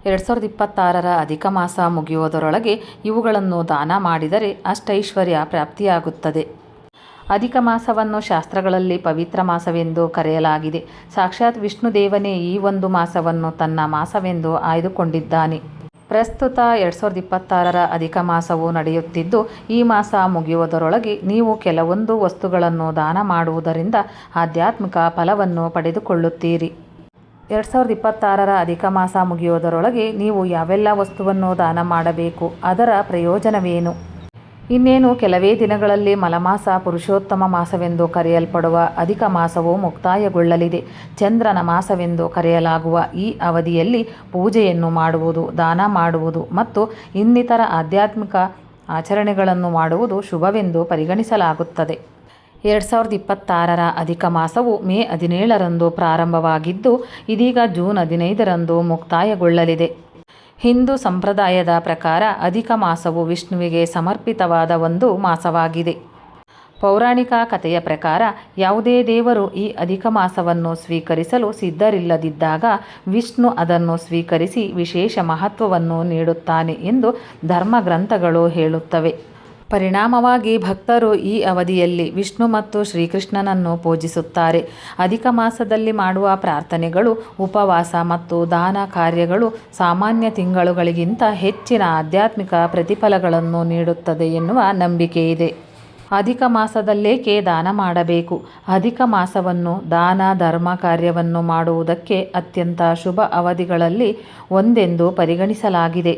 2026ರ ಅಧಿಕ ಮಾಸ ಮುಗಿಯುವುದರೊಳಗೆ ಇವುಗಳನ್ನು ದಾನ ಮಾಡಿದರೆ ಅಷ್ಟೈಶ್ವರ್ಯ ಪ್ರಾಪ್ತಿಯಾಗುತ್ತದೆ. ಅಧಿಕ ಮಾಸವನ್ನು ಶಾಸ್ತ್ರಗಳಲ್ಲಿ ಪವಿತ್ರ ಮಾಸವೆಂದು ಕರೆಯಲಾಗಿದೆ. ಸಾಕ್ಷಾತ್ ವಿಷ್ಣುದೇವನೇ ಈ ಒಂದು ಮಾಸವನ್ನು ತನ್ನ ಮಾಸವೆಂದು ಆಯ್ದುಕೊಂಡಿದ್ದಾನೆ. ಪ್ರಸ್ತುತ 2026ರ ಅಧಿಕ ಮಾಸವು ನಡೆಯುತ್ತಿದ್ದು, ಈ ಮಾಸ ಮುಗಿಯುವುದರೊಳಗೆ ನೀವು ಕೆಲವೊಂದು ವಸ್ತುಗಳನ್ನು ದಾನ ಮಾಡುವುದರಿಂದ ಆಧ್ಯಾತ್ಮಿಕ ಫಲವನ್ನು ಪಡೆದುಕೊಳ್ಳುತ್ತೀರಿ. 2026ರ ಅಧಿಕ ಮಾಸ ಮುಗಿಯುವುದರೊಳಗೆ ನೀವು ಯಾವೆಲ್ಲ ವಸ್ತುವನ್ನು ದಾನ ಮಾಡಬೇಕು, ಅದರ ಪ್ರಯೋಜನವೇನು? ಇನ್ನೇನು ಕೆಲವೇ ದಿನಗಳಲ್ಲಿ ಮಲಮಾಸ, ಪುರುಷೋತ್ತಮ ಮಾಸವೆಂದು ಕರೆಯಲ್ಪಡುವ ಅಧಿಕ ಮಾಸವು ಮುಕ್ತಾಯಗೊಳ್ಳಲಿದೆ. ಚಂದ್ರನ ಮಾಸವೆಂದು ಕರೆಯಲಾಗುವ ಈ ಅವಧಿಯಲ್ಲಿ ಪೂಜೆಯನ್ನು ಮಾಡುವುದು, ದಾನ ಮಾಡುವುದು ಮತ್ತು ಇನ್ನಿತರ ಆಧ್ಯಾತ್ಮಿಕ ಆಚರಣೆಗಳನ್ನು ಮಾಡುವುದು ಶುಭವೆಂದು ಪರಿಗಣಿಸಲಾಗುತ್ತದೆ. 2026ರ ಅಧಿಕ ಮಾಸವು ಮೇ 17ರಂದು ಪ್ರಾರಂಭವಾಗಿದ್ದು, ಇದೀಗ ಜೂನ್ 15ರಂದು ಮುಕ್ತಾಯಗೊಳ್ಳಲಿದೆ. ಹಿಂದೂ ಸಂಪ್ರದಾಯದ ಪ್ರಕಾರ ಅಧಿಕ ಮಾಸವು ವಿಷ್ಣುವಿಗೆ ಸಮರ್ಪಿತವಾದ ಒಂದು ಮಾಸವಾಗಿದೆ. ಪೌರಾಣಿಕ ಕಥೆಯ ಪ್ರಕಾರ ಯಾವುದೇ ದೇವರು ಈ ಅಧಿಕ ಮಾಸವನ್ನು ಸ್ವೀಕರಿಸಲು ಸಿದ್ಧರಿಲ್ಲದಿದ್ದಾಗ ವಿಷ್ಣು ಅದನ್ನು ಸ್ವೀಕರಿಸಿ ವಿಶೇಷ ಮಹತ್ವವನ್ನು ನೀಡುತ್ತಾನೆ ಎಂದು ಧರ್ಮಗ್ರಂಥಗಳು ಹೇಳುತ್ತವೆ. ಪರಿಣಾಮವಾಗಿ ಭಕ್ತರು ಈ ಅವಧಿಯಲ್ಲಿ ವಿಷ್ಣು ಮತ್ತು ಶ್ರೀಕೃಷ್ಣನನ್ನು ಪೂಜಿಸುತ್ತಾರೆ. ಅಧಿಕ ಮಾಸದಲ್ಲಿ ಮಾಡುವ ಪ್ರಾರ್ಥನೆಗಳು, ಉಪವಾಸ ಮತ್ತು ದಾನ ಕಾರ್ಯಗಳು ಸಾಮಾನ್ಯ ತಿಂಗಳುಗಳಿಗಿಂತ ಹೆಚ್ಚಿನ ಆಧ್ಯಾತ್ಮಿಕ ಪ್ರತಿಫಲಗಳನ್ನು ನೀಡುತ್ತದೆ ಎನ್ನುವ ನಂಬಿಕೆಯಿದೆ. ಅಧಿಕ ಮಾಸದಲ್ಲೇಕೆ ದಾನ ಮಾಡಬೇಕು? ಅಧಿಕ ಮಾಸವನ್ನು ದಾನ ಧರ್ಮ ಕಾರ್ಯವನ್ನು ಮಾಡುವುದಕ್ಕೆ ಅತ್ಯಂತ ಶುಭ ಅವಧಿಗಳಲ್ಲಿ ಒಂದೆಂದು ಪರಿಗಣಿಸಲಾಗಿದೆ.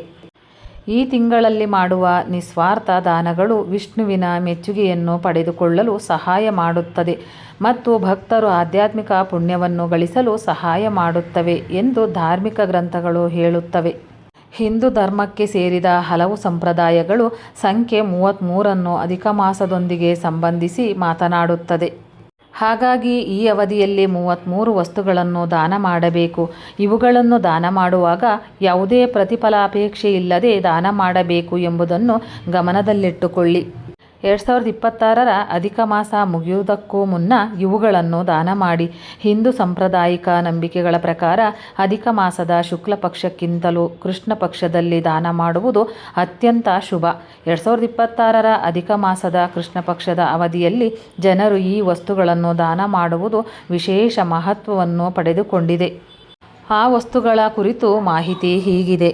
ಈ ತಿಂಗಳಲ್ಲಿ ಮಾಡುವ ನಿಸ್ವಾರ್ಥ ದಾನಗಳು ವಿಷ್ಣುವಿನ ಮೆಚ್ಚುಗೆಯನ್ನು ಪಡೆದುಕೊಳ್ಳಲು ಸಹಾಯ ಮಾಡುತ್ತದೆ ಮತ್ತು ಭಕ್ತರು ಆಧ್ಯಾತ್ಮಿಕ ಪುಣ್ಯವನ್ನು ಗಳಿಸಲು ಸಹಾಯ ಮಾಡುತ್ತವೆ ಎಂದು ಧಾರ್ಮಿಕ ಗ್ರಂಥಗಳು ಹೇಳುತ್ತವೆ. ಹಿಂದೂ ಧರ್ಮಕ್ಕೆ ಸೇರಿದ ಹಲವು ಸಂಪ್ರದಾಯಗಳು ಸಂಖ್ಯೆ 33ನ್ನು ಅಧಿಕ ಮಾಸದೊಂದಿಗೆ ಸಂಬಂಧಿಸಿ ಮಾತನಾಡುತ್ತದೆ. ಹಾಗಾಗಿ ಈ ಅವಧಿಯಲ್ಲಿ 33 ವಸ್ತುಗಳನ್ನು ದಾನ ಮಾಡಬೇಕು. ಇವುಗಳನ್ನು ದಾನ ಮಾಡುವಾಗ ಯಾವುದೇ ಪ್ರತಿಫಲಾಪೇಕ್ಷೆ ಇಲ್ಲದೆ ದಾನ ಮಾಡಬೇಕು ಎಂಬುದನ್ನು ಗಮನದಲ್ಲಿಟ್ಟುಕೊಳ್ಳಿ. 2026ರ ಅಧಿಕ ಮಾಸ ಮುಗಿಯುವುದಕ್ಕೂ ಮುನ್ನ ಇವುಗಳನ್ನು ದಾನ ಮಾಡಿ. ಹಿಂದೂ ಸಾಂಪ್ರದಾಯಿಕ ನಂಬಿಕೆಗಳ ಪ್ರಕಾರ ಅಧಿಕ ಮಾಸದ ಶುಕ್ಲ ಪಕ್ಷಕ್ಕಿಂತಲೂ ಕೃಷ್ಣ ಪಕ್ಷದಲ್ಲಿ ದಾನ ಮಾಡುವುದು ಅತ್ಯಂತ ಶುಭ. 2026ರ ಅಧಿಕ ಮಾಸದ ಕೃಷ್ಣ ಪಕ್ಷದ ಅವಧಿಯಲ್ಲಿ ಜನರು ಈ ವಸ್ತುಗಳನ್ನು ದಾನ ಮಾಡುವುದು ವಿಶೇಷ ಮಹತ್ವವನ್ನು ಪಡೆದುಕೊಂಡಿದೆ. ಆ ವಸ್ತುಗಳ ಕುರಿತು ಮಾಹಿತಿ ಹೀಗಿದೆ.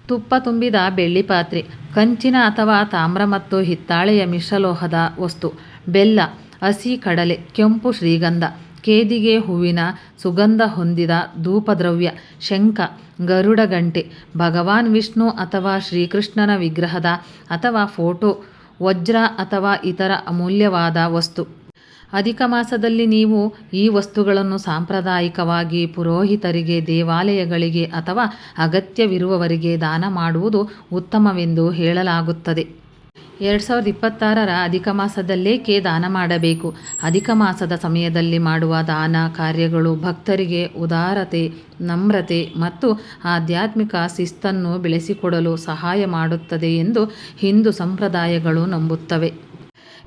ತುಪ್ಪ ತುಂಬಿದ ಬೆಳ್ಳಿ ಪಾತ್ರೆ, ಕಂಚಿನ ಅಥವಾ ತಾಮ್ರ ಮತ್ತು ಹಿತ್ತಾಳೆಯ ಮಿಶ್ರಲೋಹದ ವಸ್ತು, ಬೆಲ್ಲ, ಹಸಿ ಕಡಲೆ, ಕೆಂಪು ಶ್ರೀಗಂಧ, ಕೇದಿಗೆ ಹೂವಿನ ಸುಗಂಧ ಹೊಂದಿದ ಧೂಪದ್ರವ್ಯ, ಶಂಖ, ಗರುಡ ಗಂಟೆ, ಭಗವಾನ್ ವಿಷ್ಣು ಅಥವಾ ಶ್ರೀಕೃಷ್ಣನ ವಿಗ್ರಹದ ಅಥವಾ ಫೋಟೋ, ವಜ್ರ ಅಥವಾ ಇತರ ಅಮೂಲ್ಯವಾದ ವಸ್ತು. ಅಧಿಕ ಮಾಸದಲ್ಲಿ ನೀವು ಈ ವಸ್ತುಗಳನ್ನು ಸಾಂಪ್ರದಾಯಿಕವಾಗಿ ಪುರೋಹಿತರಿಗೆ, ದೇವಾಲಯಗಳಿಗೆ ಅಥವಾ ಅಗತ್ಯವಿರುವವರಿಗೆ ದಾನ ಮಾಡುವುದು ಉತ್ತಮವೆಂದು ಹೇಳಲಾಗುತ್ತದೆ. 2026ರ ಅಧಿಕ ಮಾಸದಲ್ಲೇಕೆ ದಾನ ಮಾಡಬೇಕು? ಅಧಿಕ ಮಾಸದ ಸಮಯದಲ್ಲಿ ಮಾಡುವ ದಾನ ಕಾರ್ಯಗಳು ಭಕ್ತರಿಗೆ ಉದಾರತೆ, ನಮ್ರತೆ ಮತ್ತು ಆಧ್ಯಾತ್ಮಿಕ ಶಿಸ್ತನ್ನು ಬೆಳೆಸಿಕೊಡಲು ಸಹಾಯ ಮಾಡುತ್ತದೆ ಎಂದು ಹಿಂದೂ ಸಂಪ್ರದಾಯಗಳು ನಂಬುತ್ತವೆ.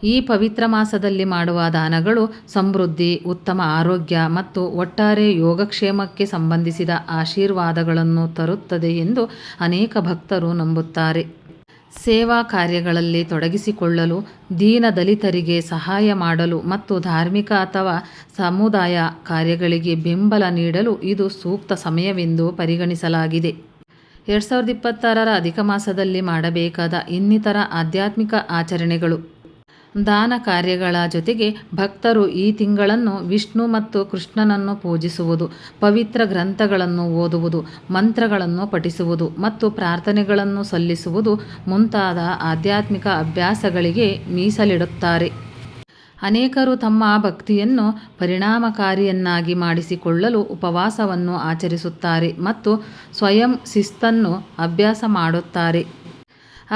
ಈ ಪವಿತ್ರ ಮಾಸದಲ್ಲಿ ಮಾಡುವ ದಾನಗಳು ಸಮೃದ್ಧಿ, ಉತ್ತಮ ಆರೋಗ್ಯ ಮತ್ತು ಒಟ್ಟಾರೆ ಯೋಗಕ್ಷೇಮಕ್ಕೆ ಸಂಬಂಧಿಸಿದ ಆಶೀರ್ವಾದಗಳನ್ನು ತರುತ್ತದೆ ಎಂದು ಅನೇಕ ಭಕ್ತರು ನಂಬುತ್ತಾರೆ. ಸೇವಾ ಕಾರ್ಯಗಳಲ್ಲಿ ತೊಡಗಿಸಿಕೊಳ್ಳಲು, ದೀನ ದಲಿತರಿಗೆ ಸಹಾಯ ಮಾಡಲು ಮತ್ತು ಧಾರ್ಮಿಕ ಅಥವಾ ಸಮುದಾಯ ಕಾರ್ಯಗಳಿಗೆ ಬೆಂಬಲ ನೀಡಲು ಇದು ಸೂಕ್ತ ಸಮಯವೆಂದು ಪರಿಗಣಿಸಲಾಗಿದೆ. 2026ರ ಅಧಿಕ ಮಾಸದಲ್ಲಿ ಮಾಡಬೇಕಾದ ಇನ್ನಿತರ ಆಧ್ಯಾತ್ಮಿಕ ಆಚರಣೆಗಳು. ದಾನ ಕಾರ್ಯಗಳ ಜೊತೆಗೆ ಭಕ್ತರು ಈ ತಿಂಗಳನ್ನು ವಿಷ್ಣು ಮತ್ತು ಕೃಷ್ಣನನ್ನು ಪೂಜಿಸುವುದು, ಪವಿತ್ರ ಗ್ರಂಥಗಳನ್ನು ಓದುವುದು, ಮಂತ್ರಗಳನ್ನು ಪಠಿಸುವುದು ಮತ್ತು ಪ್ರಾರ್ಥನೆಗಳನ್ನು ಸಲ್ಲಿಸುವುದು ಮುಂತಾದ ಆಧ್ಯಾತ್ಮಿಕ ಅಭ್ಯಾಸಗಳಿಗೆ ಮೀಸಲಿಡುತ್ತಾರೆ. ಅನೇಕರು ತಮ್ಮ ಭಕ್ತಿಯನ್ನು ಪರಿಣಾಮಕಾರಿಯನ್ನಾಗಿ ಮಾಡಿಸಿಕೊಳ್ಳಲು ಉಪವಾಸವನ್ನು ಆಚರಿಸುತ್ತಾರೆ ಮತ್ತು ಸ್ವಯಂ ಶಿಸ್ತನ್ನು ಅಭ್ಯಾಸ ಮಾಡುತ್ತಾರೆ.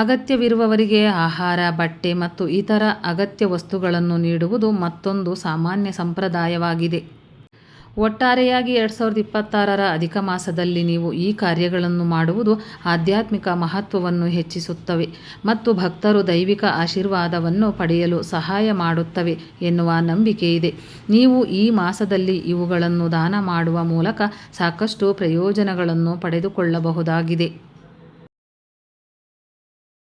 ಅಗತ್ಯವಿರುವವರಿಗೆ ಆಹಾರ, ಬಟ್ಟೆ ಮತ್ತು ಇತರ ಅಗತ್ಯ ವಸ್ತುಗಳನ್ನು ನೀಡುವುದು ಮತ್ತೊಂದು ಸಾಮಾನ್ಯ ಸಂಪ್ರದಾಯವಾಗಿದೆ. ಒಟ್ಟಾರೆಯಾಗಿ 2026ರ ಅಧಿಕ ಮಾಸದಲ್ಲಿ ನೀವು ಈ ಕಾರ್ಯಗಳನ್ನು ಮಾಡುವುದು ಆಧ್ಯಾತ್ಮಿಕ ಮಹತ್ವವನ್ನು ಹೆಚ್ಚಿಸುತ್ತವೆ ಮತ್ತು ಭಕ್ತರು ದೈವಿಕ ಆಶೀರ್ವಾದವನ್ನು ಪಡೆಯಲು ಸಹಾಯ ಮಾಡುತ್ತವೆ ಎನ್ನುವ ನಂಬಿಕೆ ಇದೆ. ನೀವು ಈ ಮಾಸದಲ್ಲಿ ಇವುಗಳನ್ನು ದಾನ ಮಾಡುವ ಮೂಲಕ ಸಾಕಷ್ಟು ಪ್ರಯೋಜನಗಳನ್ನು ಪಡೆದುಕೊಳ್ಳಬಹುದಾಗಿದೆ.